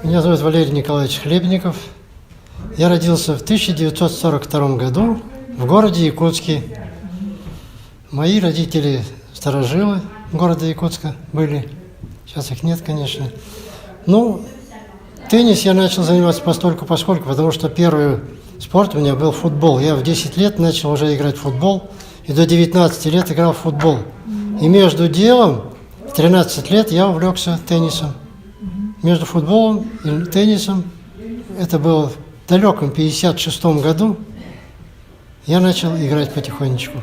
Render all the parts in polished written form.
Меня зовут Валерий Николаевич Хлебников. Я родился в 1942 году в городе Якутске. Мои родители старожилы города Якутска были. Сейчас их нет, конечно. Ну, теннис я начал заниматься постольку-поскольку, потому что первый спорт у меня был футбол. Я в 10 лет начал уже играть в футбол, и до 19 лет играл в футбол. И между делом, в 13 лет я увлекся теннисом. Между футболом и теннисом, это было в далеком 1956 году, я начал играть потихонечку.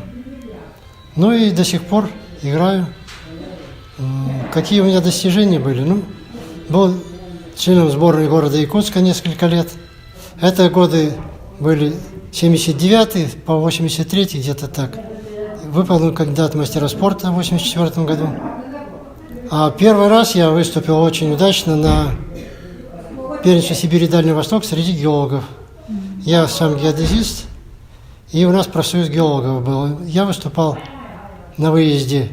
Ну и до сих пор играю. Какие у меня достижения были? Ну, был членом сборной города Якутска несколько лет. Это годы были 79 по 83 где-то так. Выполнил кандидат в мастера спорта в 84 году. А первый раз я выступил очень удачно на первенстве Сибири и Дальний Восток среди геологов. Я сам геодезист, и у нас профсоюз геологов был. Я выступал на выезде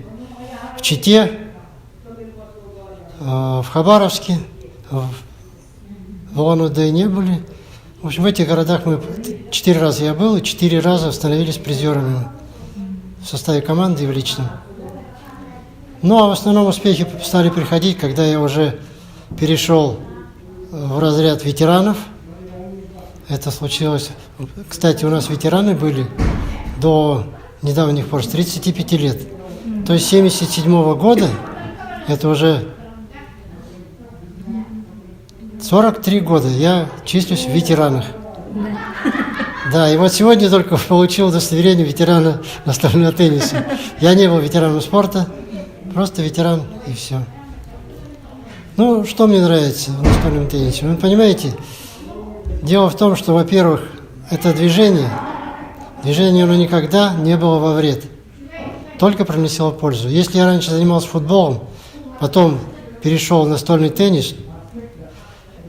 в Чите, в Хабаровске, в Улан-Удэ были. В общем, в этих городах 4 раза я был, и 4 раза становились призерами в составе команды и в личном. Ну, а в основном успехи стали приходить, когда я уже перешел в разряд ветеранов. Это случилось... Кстати, у нас ветераны были до недавних пор, с 35 лет. То есть с 1977 года, это уже 43 года я числюсь в ветеранах. Да, и вот сегодня только получил удостоверение ветерана настольного тенниса. Я не был ветераном спорта, просто ветеран и все. Ну, что мне нравится в настольном теннисе? Вы понимаете, дело в том, что, во-первых, это движение оно никогда не было во вред, только приносило пользу. Если я раньше занимался футболом, потом перешел в настольный теннис,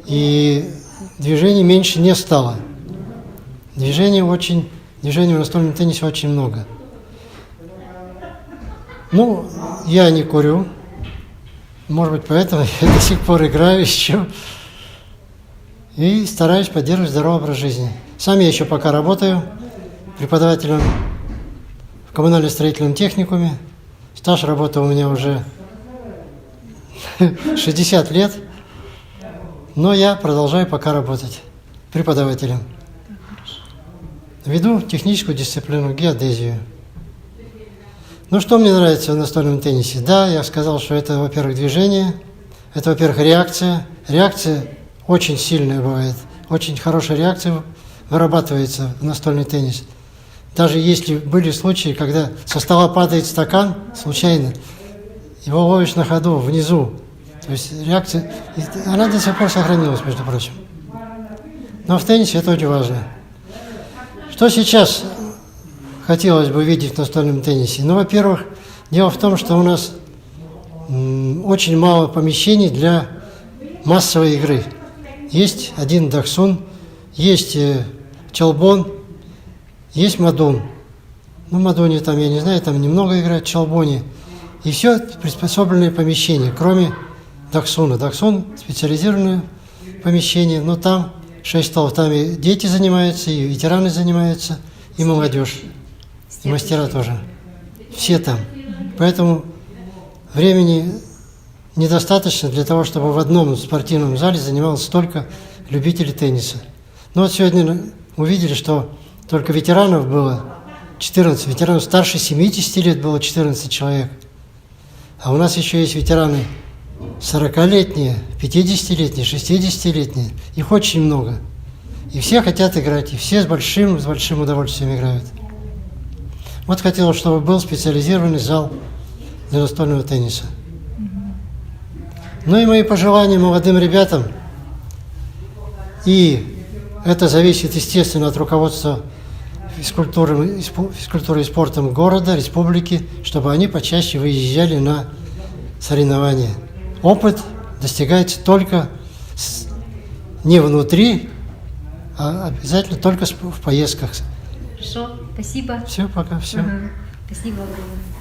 и движений меньше не стало. Движений в настольном теннисе очень много. Ну, я не курю. Может быть, поэтому я до сих пор играю еще. И стараюсь поддерживать здоровый образ жизни. Сам я еще пока работаю преподавателем в коммунально-строительном техникуме. Стаж работы у меня уже 60 лет. Но я продолжаю пока работать преподавателем. Веду техническую дисциплину геодезию. Ну, что мне нравится в настольном теннисе? Да, я сказал, что это, во-первых, движение, это, во-первых, реакция. Реакция очень сильная бывает, очень хорошая реакция вырабатывается в настольный теннис. Даже если были случаи, когда со стола падает стакан случайно, его ловишь на ходу, внизу. То есть реакция, она до сих пор сохранилась, между прочим. Но в теннисе это очень важно. Что сейчас хотелось бы видеть в настольном теннисе? Ну, во-первых, дело в том, что у нас очень мало помещений для массовой игры. Есть один даксун, есть чолбон, есть мадун. Ну, мадуне там, я не знаю, там немного играют, в чолбоне. И все приспособленные помещения, кроме даксуна. Даксун – специализированное помещение, но там 6 столов. Там и дети занимаются, и ветераны занимаются, и молодежь, и мастера тоже. Все там. Поэтому времени недостаточно для того, чтобы в одном спортивном зале занималось столько любителей тенниса. Ну вот сегодня увидели, что только ветеранов было 14. Ветеранов старше 70 лет было 14 человек. А у нас еще есть ветераны 40-летние, 50-летние, 60-летние. Их очень много. И все хотят играть, и все с большим удовольствием играют. Вот хотелось, чтобы был специализированный зал для настольного тенниса. Ну и мои пожелания молодым ребятам. И это зависит, естественно, от руководства физкультурой и спортом города, республики, чтобы они почаще выезжали на соревнования. Опыт достигается только не внутри, а обязательно только в поездках. Хорошо, спасибо. Все, пока, все. Спасибо огромное.